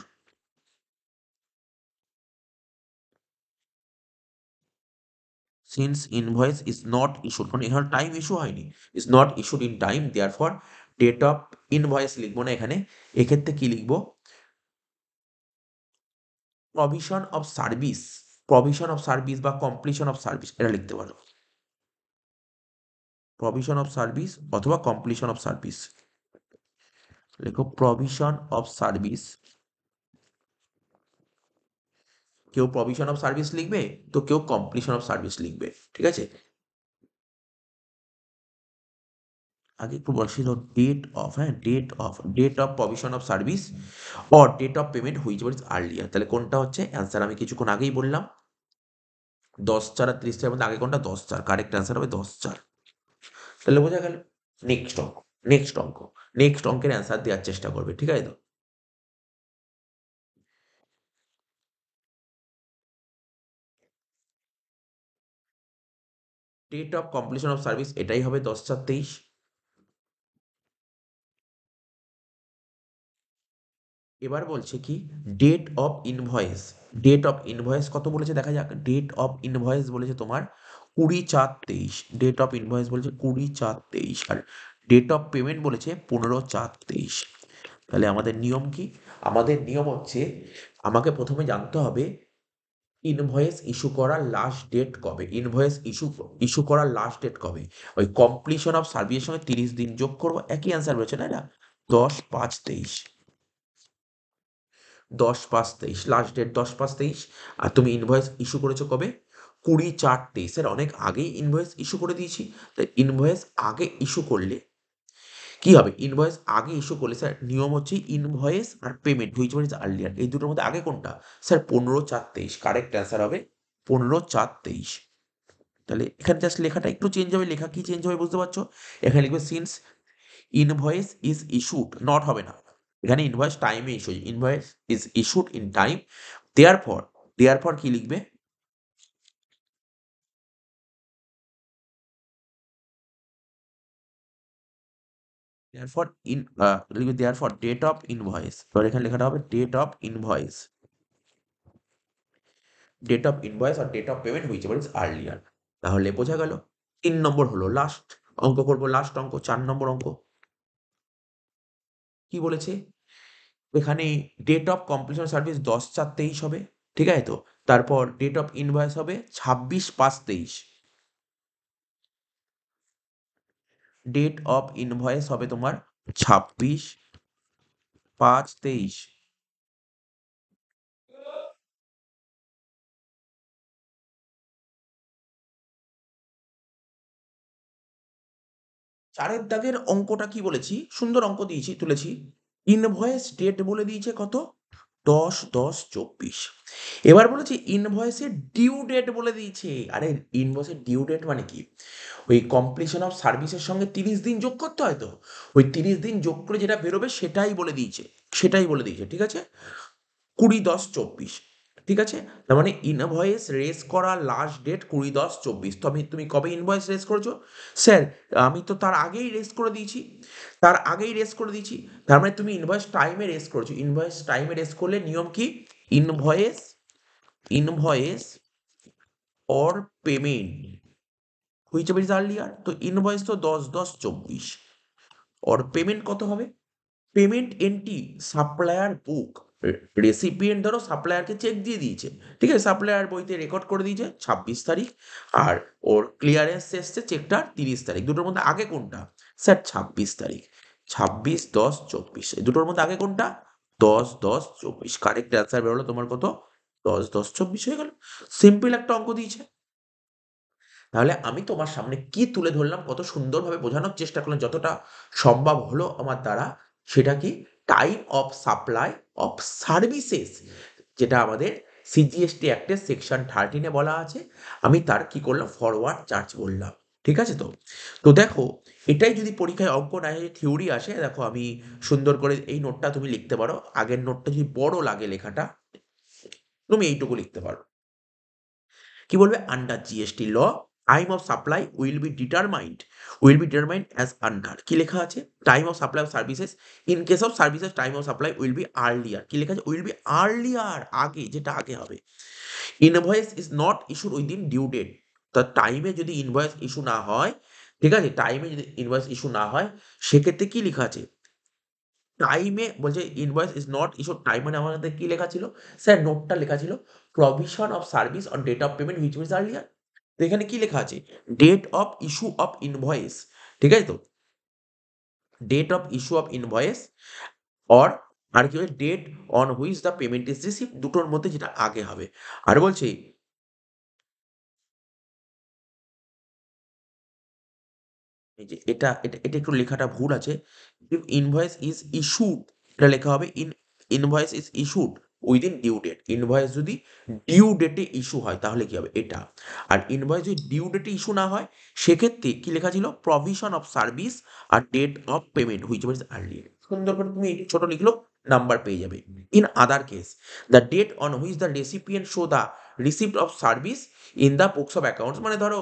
since invoice is not issued, কারণ এখানে টাইম ইস্যু হয়নি, is not issued in time, therefore date of invoice লিখবো না এখানে। এক্ষেত্রে কি লিখবো? Provision of service, provision of service বা কমপ্লিশন অফ সার্ভিস এটা লিখতে পারো। প্রভিশন অফ সার্ভিস অথবা কমপ্লিশন অফ সার্ভিস। লেখো প্রভিশন অফ সার্ভিস। কেউ প্রভিশন অফ সার্ভিস লিখবে, তো কেউ কমপ্লিশন অফ সার্ভিস লিখবে। ঠিক আছে, আগে একটু বলছিল ডেট অফ, হ্যাঁ date of provision of service or date of payment which was earlier, তাহলে কোনটা হচ্ছে অ্যান্সার? আমি কিছুক্ষণ আগেই বললাম 10/4 আর 30/4 মধ্যে আগে কোনটা? 10/4, কারেক্ট অ্যান্সার হবে 10/4। তাহলে বোঝা গেল। নেক্সট অঙ্ক, নেক্সট অঙ্ক, নেক্সট অঙ্কের অ্যান্সার দেওয়ার চেষ্টা করবে, ঠিক আছে তো? Date of completion of service এটাই হবে 10/4/23। এবার বলছে কি date of invoice, date of invoice কত বলেছে দেখা যাক। ডেট অফ ইনভয়েস বলেছে তোমার 20/4/23, ডেট অফ ইনভয়েস বলেছে 20/4/23, আর ডেট অফ পেমেন্ট বলেছে 15/4/23। তাহলে আমাদের নিয়ম কি? আমাদের নিয়ম হচ্ছে আমাকে প্রথমে জানতে হবে ইনভয়েস ইস্যু করার লাস্ট ডেট কবে, ইনভয়েস ইস্যু করার লাস্ট ডেট কবে। ওই কমপ্লিশন অফ সার্ভিসের সঙ্গে 30 দিন যোগ করবো, একই অ্যান্সার রয়েছে তাই না? 10/5/23, 10/5/23 লাস্ট ডেট, 10/5/23। আর তুমি ইনভয়েস ইস্যু করেছো কবে? 20/4/23, এর অনেক আগেই ইনভয়েস ইস্যু করে দিয়েছি। তাই ইনভয়েস আগে ইস্যু করলে কি হবে? ইনভয়েস আগে ইস্যু করলে স্যার নিয়ম হচ্ছে ইনভয়েস আর payment which one is earlier, এই দুটোর মধ্যে আগে কোনটা? স্যার 15/4/23, কারেক্ট অ্যান্সার হবে 15/4/23। তাহলে এখানে জাস্ট লেখাটা একটু চেঞ্জ হবে, লেখা কি চেঞ্জ হবে বুঝতে পারছো? এখানে লিখবে since invoice is issued, not হবে না, এখানে ইনভয়েস টাইমে issue, invoice is issued in time, therefore, therefore কি লিখবে? দেয়ারফর ইন লিখবে দেয়ারফর ডেট অফ ইনভয়েস, এবার এখানে লেখাটা হবে date of invoice, date of invoice আর date of payment whichever is earlier. তাহলে বোঝা গেল। 3 নম্বর হলো লাস্ট অঙ্ক করবো, লাস্ট অঙ্ক 4 নম্বর অঙ্ক। কি বলেছে এখানে? ডেট অফ কমপ্লিশন সার্ভিস 10/4/23 হবে, ঠিক আছে তো? তারপর ডেট অফ ইনভয়েস হবে 26/5/23, ডেট অফ ইনভয়েস হবে তোমার 26/5/23। 4-এর দাগের অঙ্কটা কি বলেছি? সুন্দর অঙ্ক দিয়েছি, তুলেছি। ইনভয়েস ডেট বলে দিয়েছে কত? 10/10/24। এবার বলেছে ইনভয়েসের ডিউ ডেট বলে দিয়েছে। আরে ইনভয়েসের ডিউ ডেট মানে কি? ওই কমপ্লিশন অফ সার্ভিসের সঙ্গে 30 দিন যোগ করতে হয় তো, ওই 30 দিন যোগ করে যেটা বেরোবে সেটাই বলে দিয়েছে, সেটাই বলে দিয়েছে, ঠিক আছে? 20/10/24, ঠিক আছে? তার মানে ইনভয়েস রেজ করার লাস্ট ডেট 20/10/24। তো তুমি কবে ইনভয়েস রেজ করেছো? স্যার আমি তো তার আগেই রেজ করে দিয়েছি, তার আগেই রেজ করে দিয়েছি। তার মানে তুমি ইনভয়েস টাইমে রেজ করেছো, ইনভয়েস টাইমে রেজ করলে নিয়ম কি? Invoice, invoice or payment whichever is earlier, তো ইনভয়েস তো 10/10/24, অর পেমেন্ট কত হবে? পেমেন্ট এন্ট্রি সাপ্লায়ার বুক, রেসিপিয়েন্ট ধরো সাপ্লায়ারকে চেক দিয়ে দিয়েছে, ঠিক আছে? সাপ্লায়ার বইতে রেকর্ড করে দিয়েছে 26 তারিখ, আর ওর ক্লিয়ারেন্স এসছে চেকটা 30 তারিখ, দুটোর মধ্যে আগে কোনটা? স্যার 26 তারিখ, 26/10/24, এই দুটোর মধ্যে আগে কোনটা? 10/10/24, কারেক্ট অ্যান্সার বেরোলো তোমার কত? 10/10/24 হয়ে গেল। সিম্পল একটা অঙ্ক দিয়েছে। তাহলে আমি তোমার সামনে কি তুলে ধরলাম, কত সুন্দরভাবে বোঝানোর চেষ্টা করলাম যতটা সম্ভব হলো আমার দ্বারা। সেটা কি? Time of supply of services, যেটা আমাদের সিজিএসটি অ্যাক্টের সেকশন 13-এ বলা আছে। আমি তার কি করলাম? ফরওয়ার্ড চার্জ বললাম, ঠিক আছে তো? তো দেখো এটাই যদি পরীক্ষায় অঙ্ক না এসে থিওরি আসে, দেখো আমি সুন্দর করে এই নোটটা তুমি লিখতে পারো। আগের নোটটা যদি বড় লাগে লেখাটা, তুমি এইটুকু লিখতে পারো। কি বলবে? Under GST law time of supply will be determined as under, কি লেখা আছে? Time of supply of services, in case of services time of supply will be earlier, কি লেখা আছে? উইল বি আর্লিয়ার, আগে, যেটা আগে হবে। Invoice is not issued within due date, তা টাইমে যদি ইনভয়েস ইস্যু না হয়, ঠিক আছে, টাইমে যদি ইনভয়েস ইস্যু না হয়, সেক্ষেত্রে কি লেখা আছে? টাইমে বলছে invoice is not issued time, মানে আমাদের কি লেখা ছিল? স্যার নোটটা লেখা ছিল provision of service on date of payment which means earlier. তো এখানে কি লেখা আছে? Date of issue of invoice, ঠিক আছে তো? Date of issue of invoice or, আর কি হবে? Date on which the payment is received, দুটোর মধ্যে যেটা আগে হবে। আর বলছে এই যে এটা একটু লেখাটা ভুল আছে। ইফ ইনভয়েস ইজ ইস্যুড, এটা লেখা হবে invoice is issued within due date. Invoice যদি ডিউ ডেটে ইস্যু হয় তাহলে কি হবে এটা। আর ইনভয়েস যদি ডিউ ডেটে ইস্যু না হয় সেক্ষেত্রে কি লেখা ছিল, প্রভিশন অফ সার্ভিস আর date of payment which was earlier. সুন্দর করে তুমি ছোট লিখলো, নাম্বার পেয়ে যাবে। In other case the date on which the recipient show the receipt of service in the books of accounts, মানে ধরো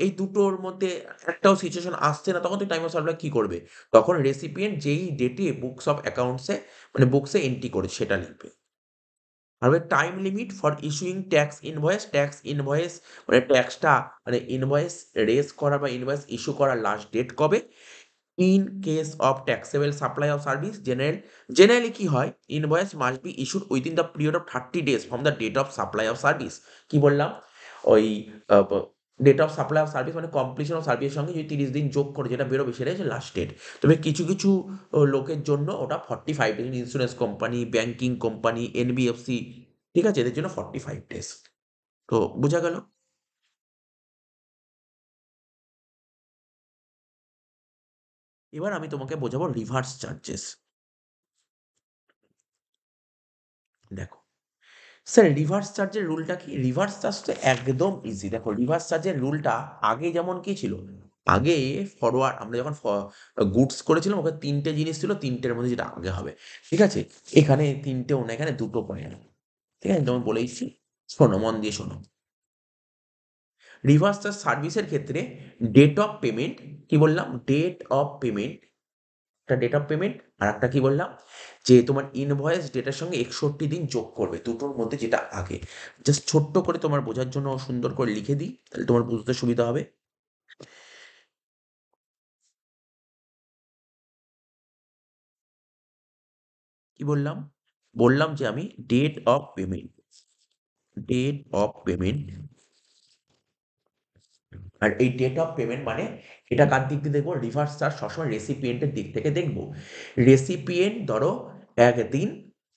এই দুটোর মধ্যে একটাও সিচুয়েশন আসছে না, তখন তুই টাইম অফ সাপ্লাই কি করবে, তখন রেসিপিয়েন্ট যেই ডেটে বুকস অফ অ্যাকাউন্টসে মানে বুকসে এন্ট্রি করে সেটা লিখবে। আর time limit for issuing tax invoice মানে ট্যাক্সটা মানে ইনভয়েস রেজ করা বা ইনভয়েস ইস্যু করার লাস্ট ডেট কবে। In case of taxable supply of service generally কি হয়, invoice must be issued within the period of 30 days from the date of supply of service. কি বললাম, ওই date of supply of service মানে completion of সার্ভিসের সঙ্গে যদি 30 দিন যোগ করে যেটা বেরোবে সেটাই হচ্ছে লাস্ট ডেট। তবে কিছু কিছু লোকের জন্য ওটা 45 days, insurance company, banking company, NBFC, ঠিক আছে, এদের জন্য 45 ডেজ। তো বোঝা গেল। এবার আমি তোমাকে বোঝাবো রিভার্স চার্জেস। দেখো স্যার, রিভার্স চার্জের রুলটা কি? রিভার্স চার্জ তো একদম ইজি। দেখো রিভার্স চার্জের রুলটা আগে যেমন কি ছিল, আগে ফরওয়ার্ড আমরা যখন গুডস করেছিলাম ওখানে 3টে জিনিস ছিল, 3টের মধ্যে যেটা আগে হবে, ঠিক আছে, এখানে 3টেও না, এখানে 2টো পয়েন্ট, ঠিক আছে, যেমন বলে দিচ্ছি, শোনো মন দিয়ে শোনো। রিভার্স চার্জ সার্ভিসের ক্ষেত্রে ডেট অফ পেমেন্ট, কি বললাম, ডেট অফ পেমেন্ট, একটা ডেট অফ পেমেন্ট আর একটা কি বললাম, যে তোমার ইনভয়েস ডেটার সঙ্গে 61 দিন যোগ করবে, দুটোর মধ্যে যেটা আগে। জাস্ট ছোট্ট করে তোমার বোঝার জন্য সুন্দর করে লিখে দিই, তাহলে তোমার বুঝতে সুবিধা হবে। কি বললাম, বললাম যে আমি ডেট অফ পেমেন্ট আর এই ডেট অফ পেমেন্ট মানে এটা কার দিক দিয়ে দেখবো, রিভার্স চার্জ সবসময় রেসিপিয়েন্টের দিক থেকে দেখবো। রেসিপিয়েন্ট ধরো একদিন,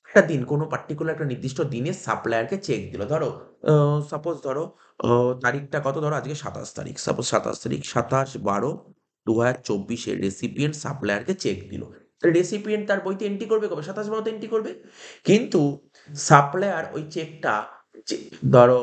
একটা দিন কোনো পার্টিকুলার একটা নির্দিষ্ট দিনে সাপ্লায়ারকে চেক দিল, ধরো সাপোজ ধরো তারিখটা কত, ধরো আজকে 27 তারিখ, সাপোজ 27 তারিখ, 27/12/2024 রেসিপিয়েন্ট সাপ্লায়ারকে চেক দিল। রেসিপিয়েন্ট তার বইতে এন্ট্রি করবে কবে, 27/12 এন্ট্রি করবে। কিন্তু সাপ্লায়ার ওই চেকটা, ধরো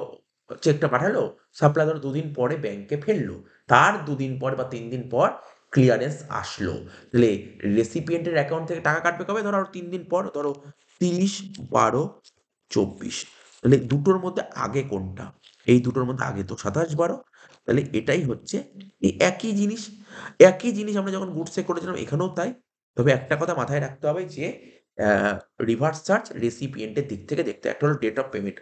চেকটা পাঠালো, সাপ্লায়ার ধরো 2 দিন পরে ব্যাংকে ফেললো, তার 2 দিন পর বা 3 দিন পর ক্লিয়ারেন্স আসলো, তাহলে রেসিপিয়েন্টের অ্যাকাউন্ট থেকে টাকা কাটবে কবে, ধরো আরো 3 দিন পর, ধরো 30/12/24। তাহলে দুটোর মধ্যে আগে কোনটা, এই দুটোর মধ্যে আগে তো 27/12। তাহলে এটাই হচ্ছে এই একই জিনিস আমরা যখন গুডসে করেছিলাম এখানেও তাই। তবে একটা কথা মাথায় রাখতে হবে যে রিভার্স চার্জ রেসিপিয়েন্টের দিক থেকে দেখতে, একটা হলো ডেট অফ পেমেন্ট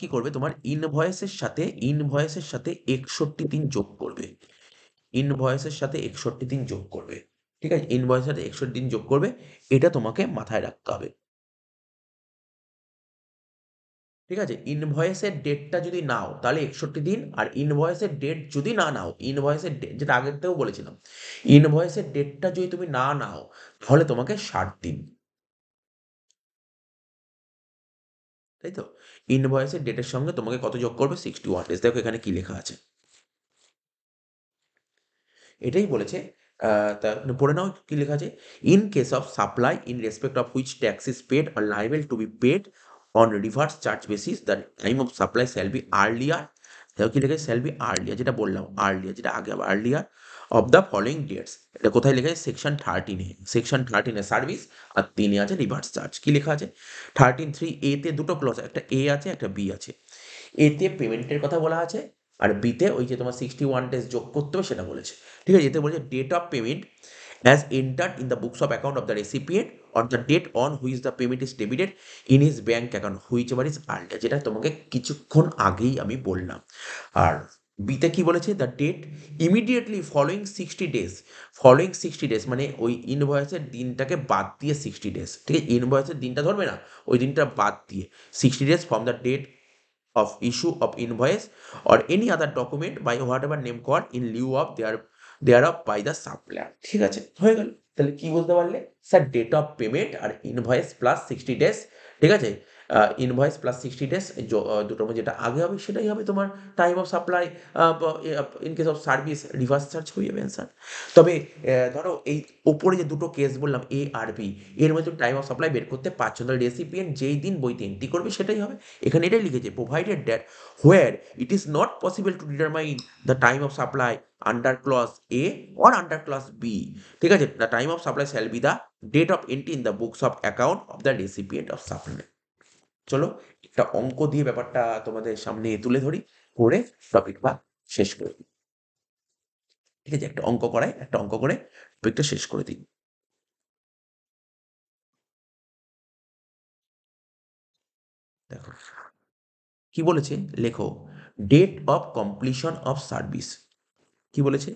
কি করবে, তোমার ইনভয়েসের সাথে 61 দিন যোগ করবে। ইনভয়েসের সাথে 61 দিন যোগ করবে। ঠিক আছে? ইনভয়েসের সাথে 61 দিন যোগ করবে। এটা তোমাকে মাথায় রাখতে হবে। ঠিক আছে? ইনভয়েসের ডেটটা যদি নাও তাহলে 61 দিন, আর ইনভয়েসের ডেট যদি না নাও, ইনভয়েসের ডেট যেটা আগের থেকেও বলেছিলাম, ইনভয়েসের ডেটটা যদি তুমি না নাও তাহলে তোমাকে 60 দিন। তাই তো? ইনভয়েসের ডেটের সঙ্গে তোমাকে কত যোগ করবে? 61 ডেজ। দেখো এখানে কি লেখা আছে। এটাই বলেছে। তা পড়ে নাও কি লেখা আছে। In case of supply in respect of which tax is paid or liable to be paid on reverse charge basis, the time of supply shall be earlier, দেখো কি লেখা আছে, shall be earlier, যেটা বললাম earlier, যেটা আগে হবে earlier of the following dates। এটা কোথায় লেখা আছে? সেকশন 13 এ। সেকশন 13 এ সার্ভিস আর 3 এ আছে রিভার্স চার্জ। কি লেখা আছে? 13(3) এ তে দুটো ক্লজ, একটা এ আছে একটা বি আছে। এতে পেমেন্টের কথা বলা আছে, আর বিতে ওই যে তোমার 61 ডেজ যোগ করতে হবে সেটা বলেছে। ঠিক আছে? এতে বলেছে date of payment as entered in the books of account of the recipient on the date on which the payment is debited in his bank account whichever is earlier, যেটা তোমাকে কিছুক্ষণ আগেই আমি বললাম। আর বিতে কি বলেছে, the date immediately following 60 days মানে ওই ইনভয়েসের দিনটাকে বাদ দিয়ে 60 ডেজ, ঠিক আছে, ইনভয়েসের দিনটা ধরবে না, ওই দিনটা বাদ দিয়ে 60 days from the date of issue of invoice or any other document by whatever name called in lieu of thereof by the supplier। ঠিক আছে, হয়ে গেল। তাহলে কি বুঝতে পারলে, স্যার ডেট অফ পেমেন্ট আর ইনভয়েস প্লাস 60 ডেজ, ঠিক আছে, ইনভয়েস প্লাস 60 ডেজ দুটোর মধ্যে যেটা আগে হবে সেটাই হবে তোমার time of supply. In case of service reverse charge হয়ে যাবে অ্যান্সার। তবে ধরো এই ওপরে যে দুটো কেস বললাম এ আর বি, এর মধ্যে টাইম অফ সাপ্লাই বের করতে পারছো না, রেসিপিয়েন্ট যেই দিন বইতে এন্ট্রি করবে সেটাই হবে। এখানে এটাই লিখেছে provided that where it is not possible to determine the time of supply under clause A or under clause B. ঠিক আছে, the time of supply shall be the date of entry in the books of account of the recipient of supply. চলো একটা অঙ্ক দিয়ে ব্যাপারটা তোমাদের সামনে তুলে ধরি, করে টপিকটা শেষ করে দিই। ঠিক আছে, একটা অঙ্ক করে টপিকটা শেষ করে দিই। দেখো কি বলেছে, লেখো date of completion of service. কি বলেছে,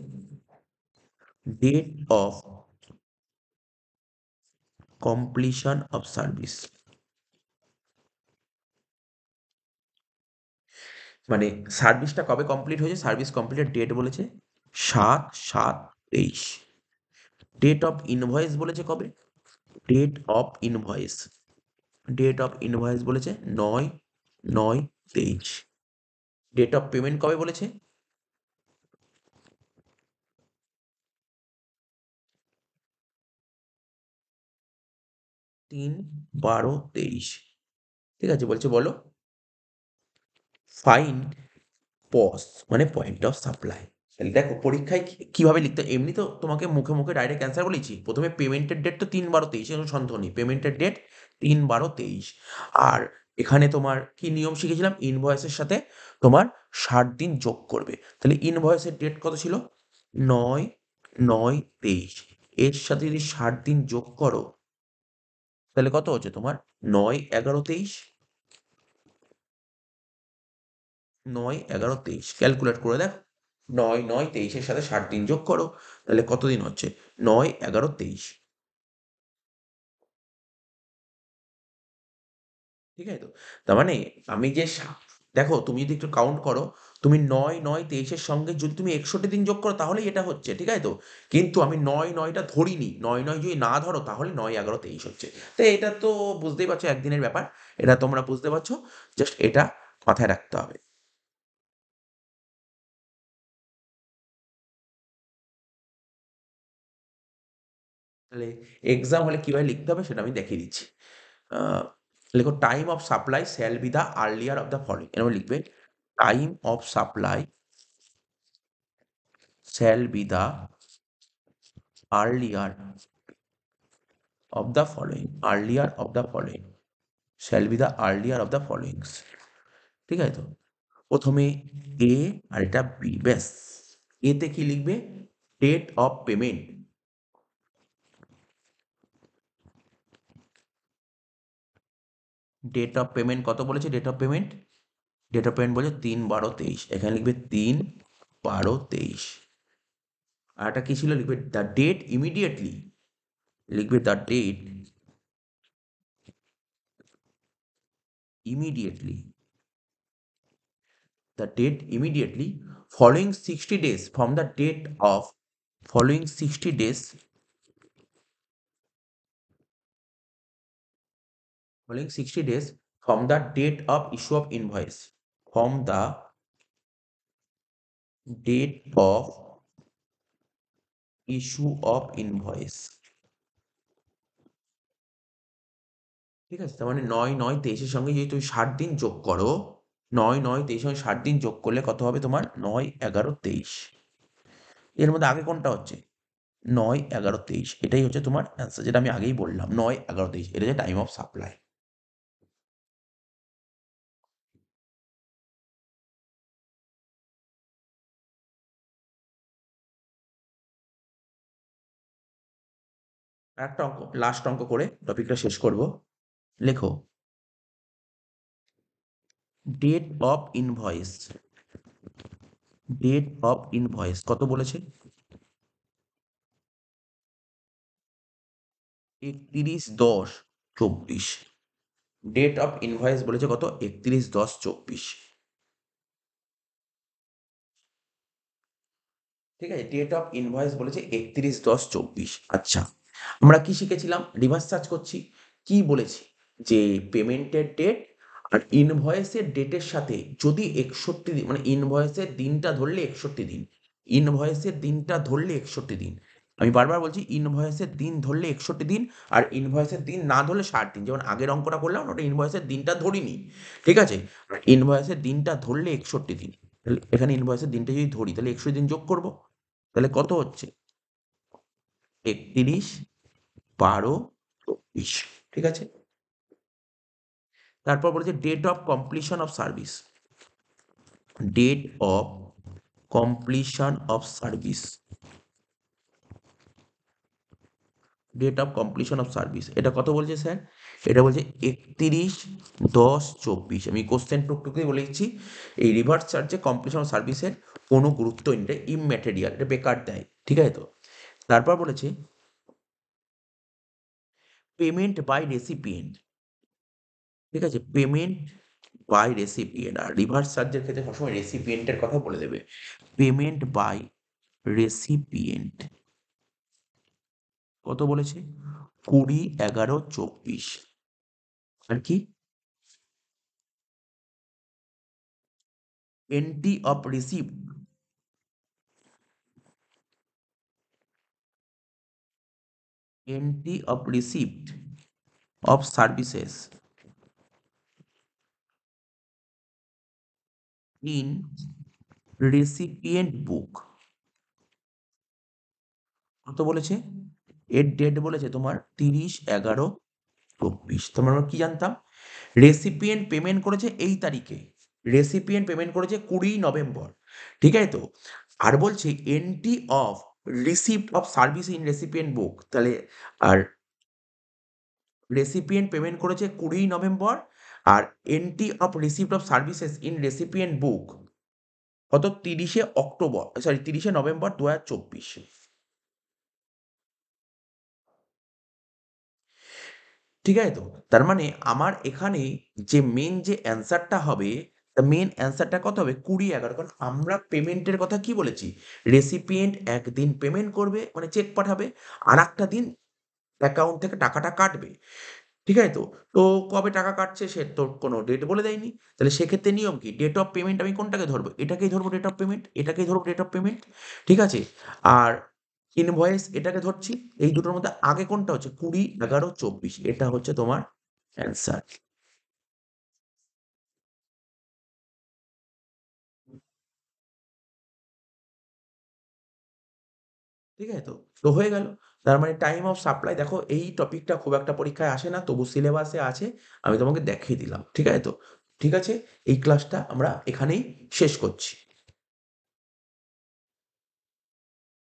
date of completion of service, মানে সার্ভিসটা কবে কমপ্লিট হয়েছে, সার্ভিস কমপ্লিটের ডেট বলেছে 7/7/23। ডেট অফ ইনভয়েস বলেছে কবে, date of invoice, date of invoice বলেছে 9/9/23। ডেট অফ পেমেন্ট কবে বলেছে, 3/12/23। ঠিক আছে, বলছে বলো ফাইন্ড পস মানে পয়েন্ট অফ সাপ্লাই। তাহলে দেখো পরীক্ষায় কিভাবে লিখতে, এমনি তো তোমাকে মুখে মুখে ডাইরেক্ট অ্যান্সার বলেছি, প্রথমে পেমেন্টের ডেট তো 3/12/23, কোনো সন্দেহ নেই, পেমেন্টের ডেট 3/12/23। আর এখানে তোমার কি নিয়ম শিখেছিলাম, ইনভয়েসের সাথে তোমার 60 দিন যোগ করবে। তাহলে ইনভয়েসের ডেট কত ছিল, 9/9/23, এর সাথে যদি 60 দিন যোগ করো তাহলে কত হচ্ছে তোমার 9/11/23। 9/11/23 ক্যালকুলেট করে দেখো, 9/9/23 সাথে 60 দিন যোগ করো, তাহলে কতদিন হচ্ছে 9/11/23। ঠিক আছে তো, তার মানে আমি যে দেখো তুমি যদি একটু কাউন্ট করো, তুমি 9/9/23 সঙ্গে যদি তুমি 61 দিন যোগ করো তাহলেই এটা হচ্ছে, ঠিক আছে তো। কিন্তু আমি 9/9টা ধরিনি, 9/9 যদি না ধরো তাহলে 9/11/23 হচ্ছে। তো এটা তো বুঝতেই পারছো একদিনের ব্যাপার, এটা তোমরা বুঝতে পারছো, জাস্ট এটা মাথায় রাখতে হবে। তাহলে এক্সাম হলে কিভাবে লিখতে হবে সেটা আমি দেখিয়ে দিচ্ছি। আহ, লেখো time of supply shall be the earlier of the following, এরকম লিখবে time of supply shall be the earlier of the following, earlier of the following, shall be the earlier of the followings. ঠিক আছে তো, প্রথমে এ আর এটা B, ব্যাস। এতে কি লিখবে, date of payment, date of payment কত বলেছে, date of payment, date of payment বলেছে 3/12/23, এখানে লিখবে 3/12/23। আর একটা কি ছিল, লিখবে দ্য ডেট ইমিডিয়েটলি, লিখবে the date immediately, the date immediately following 60 days from the date of, following 60 days, following 60 days from the date of issue of invoice, from the date of issue of invoice। ঠিক আছে, তার মানে 9/9/23 সঙ্গে যদি তুমি 60 দিন যোগ করো, 9/9/23 সঙ্গে 60 দিন যোগ করলে কত হবে তোমার 9/11/23। এর মধ্যে আগে কোনটা হচ্ছে, 9/11/23, এটাই হচ্ছে তোমার অ্যান্সার, যেটা আমি আগেই বললাম 9/11/23, এটা হচ্ছে টাইম অফ সাপ্লাই। একটা অঙ্ক, লাস্ট অঙ্ক করে টপিকটা শেষ করব। লেখো date of invoice, date of invoice কত বলেছে, 31/10/24। ডেট অফ ইনভয়েস বলেছে কত, 31/10/24। ঠিক আছে, ডেট অফ ইনভয়েস বলেছে 31/10/24। আচ্ছা, আমরা কি শিখেছিলাম, রিভার্স সার্চ করছি, কি বলেছি, যে পেমেন্টের ডেট আর ইনভয়েসের ডেটের সাথে যদি 61 দিন মানে ইনভয়েসের দিনটা ধরলে 61 দিন, ইনভয়েসের দিনটা ধরলে 61 দিন। আমি বারবার বলছি ইনভয়েসের দিন ধরলে 61 দিন আর ইনভয়েসের দিন না ধরলে 60 দিন। যেমন আগের অঙ্কটা করলাম ওটা ইনভয়েসের দিনটা ধরিনি। ঠিক আছে? আর ইনভয়েসের দিনটা ধরলে 61 দিন। তাহলে এখানে ইনভয়েসের দিনটা যদি ধরি তাহলে 61 দিন যোগ করব। তাহলে কত হচ্ছে? 31, 12, 24। ঠিক আছে? তারপর বলেছে date of completion of service. Date of completion of service, date of completion of service এটা কত বলছে স্যার? এটা বলছে 31/10/24। আমি কোশ্চেন টুকটুকুই বলে দিচ্ছি, এই রিভার্স চার্জে কমপ্লিশন অফ সার্ভিসের কোনো গুরুত্ব নেই, এটা ইমম্যাটেরিয়াল, এটা বেকার দেয়। ঠিক আছে তো? তারপর বলেছে পেমেন্ট বাই রেসিপিয়েন্ট। ঠিক আছে? পেমেন্ট বাই রেসিপিয়েন্ট, আর রিভার্স চার্জের ক্ষেত্রে সবসময় রেসিপিয়েন্টের কথা বলে দেবে। পেমেন্ট বাই রেসিপিয়েন্ট কত বলেছে? 20/11/24। আর কি? Entry of receipt, entry of receipt of services in recipient book কত বলেছে? এর ডেট বলেছে তোমার 30/11/24। তোমরা আমরা কি জানতাম? রেসিপিয়েন্ট পেমেন্ট করেছে এই তারিখে, রেসিপিয়েন্ট পেমেন্ট করেছে 20 নভেম্বর। ঠিক আছে তো? আর বলছে entry of receipt of service in recipient book, তাহলে আর রেসিপিয়েন্ট পেমেন্ট করেছে 20 নভেম্বর, আর entry of receipt of services in recipient book কত? 30 অক্টোবর, সরি 30 নভেম্বর 2024। ঠিক আছে তো? তার মানে আমার এখানে যে মেন যে অ্যান্সারটা হবে, মেন অ্যান্সারটা কত হবে? 20/11। কারণ আমরা পেমেন্টের কথা কি বলেছি? রেসিপিয়েন্ট একদিন পেমেন্ট করবে মানে চেক পাঠাবে, আরেকটা দিন অ্যাকাউন্ট থেকে টাকাটা কাটবে। ঠিক আছে তো? তো কবে টাকা কাটছে সে তো কোনো ডেট বলে দেয়নি। তাহলে সেক্ষেত্রে নিয়ম কি? ডেট অফ পেমেন্ট আমি কোনটাকে ধরবো? এটাকেই ধরবো ডেট অফ পেমেন্ট, এটাকেই ধরবো ডেট অফ পেমেন্ট। ঠিক আছে? আর ইনভয়েস এটাকে ধরছি। এই দুটোর মধ্যে আগে কোনটা হচ্ছে? 20/11/24, এটা হচ্ছে তোমার অ্যান্সার। ঠিক আছে তো? তো হয়ে গেল। তার মানে টাইম অফ সাপ্লাই দেখো এই টপিকটা খুব একটা পরীক্ষায় আসে না, তবু সিলেবাসে আছে। আমি তোমাকে দেখিয়ে দিলাম। ঠিক আছে তো? ঠিক আছে? এই ক্লাসটা আমরা এখানেই শেষ করছি।